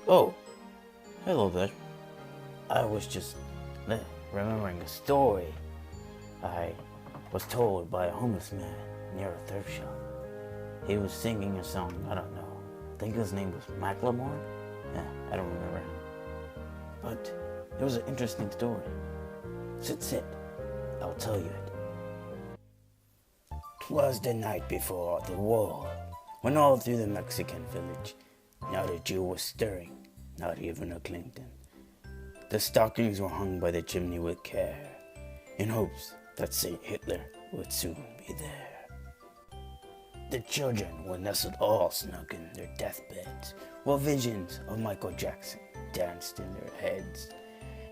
Oh, hello there. I was just remembering a story I was told by a homeless man near a thrift shop. He was singing a song, I don't know. I think his name was Macklemore? Yeah, I don't remember him. But it was an interesting story. Sit. I'll tell you it. 'Twas the night before the war, when all through the Mexican village, not a Jew was stirring, not even a Clinton. The stockings were hung by the chimney with care, in hopes that St. Hitler would soon be there. The children were nestled all snug in their deathbeds, while visions of Michael Jackson danced in their heads,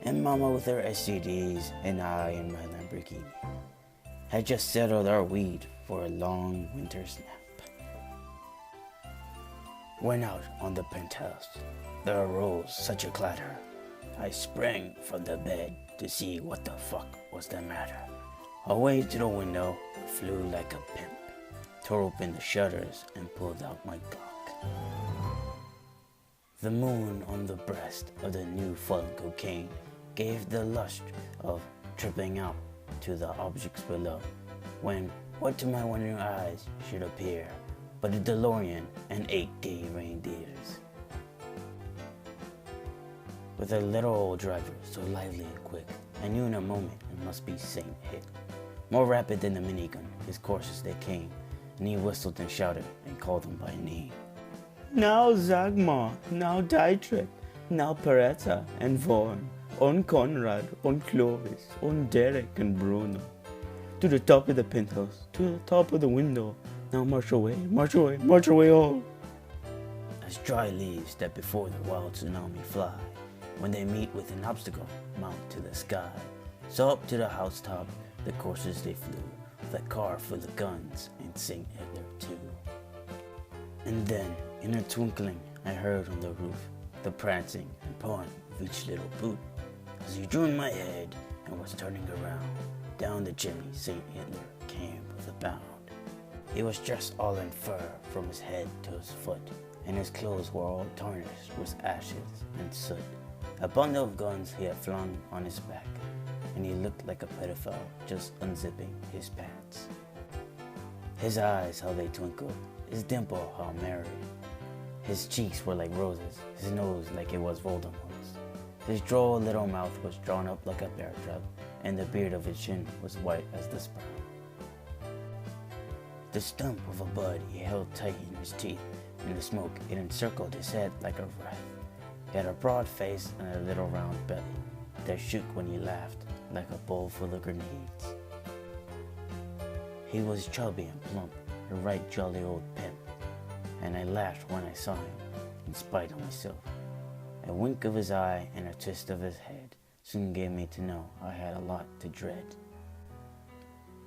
and Mama with her STDs and I in my Lamborghini had just settled our weed for a long winter's nap. When out on the penthouse, there arose such a clatter. I sprang from the bed to see what the fuck was the matter. Away to the window, flew like a pimp, tore open the shutters and pulled out my Glock. The moon on the breast of the new fallen cocaine gave the lustre of tripping out to the objects below, when what to my wondering eyes should appear but a DeLorean and 8 gay reindeers. With a little old driver so lively and quick, I knew in a moment it must be Saint Hit. More rapid than the minigun, his courses they came, and he whistled and shouted and called them by name. Now Zagmar, now Dietrich, now Peretta and Vaughan, on Conrad, on Clovis, on Derek and Bruno. To the top of the penthouse, to the top of the window. Now march away, march away, march away all. As dry leaves that before the wild tsunami fly, when they meet with an obstacle, mount to the sky. So up to the housetop, the coursers they flew, with a car full of guns and St. Hitler too. And then, in a twinkling, I heard on the roof the prancing and pawing of each little boot, as he drew in my head and was turning around. Down the chimney, St. Hitler came with a bound. He was dressed all in fur from his head to his foot, and his clothes were all tarnished with ashes and soot. A bundle of guns he had flung on his back, and he looked like a pedophile just unzipping his pants. His eyes, how they twinkled, his dimple, how merry. His cheeks were like roses, his nose like it was Voldemort's. His droll little mouth was drawn up like a bear trap, and the beard of his chin was white as the sperm. The stump of a bud he held tight in his teeth, and the smoke it encircled his head like a wreath. He had a broad face and a little round belly that shook when he laughed like a bowl full of grenades. He was chubby and plump, a right jolly old pimp, and I laughed when I saw him, in spite of myself. A wink of his eye and a twist of his head soon gave me to know I had a lot to dread.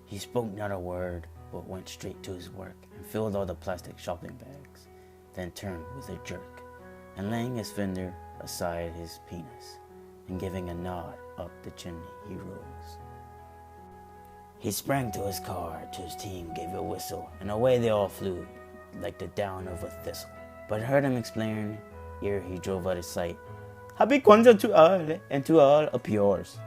He spoke not a word, but went straight to his work and filled all the plastic shopping bags, then turned with a jerk, and laying his finger aside his penis, and giving a nod up the chimney he rose. He sprang to his car, to his team gave a whistle, and away they all flew, like the down of a thistle. But I heard him explain ere he drove out of sight, Happy Kwanzaa to all, and to all of yours.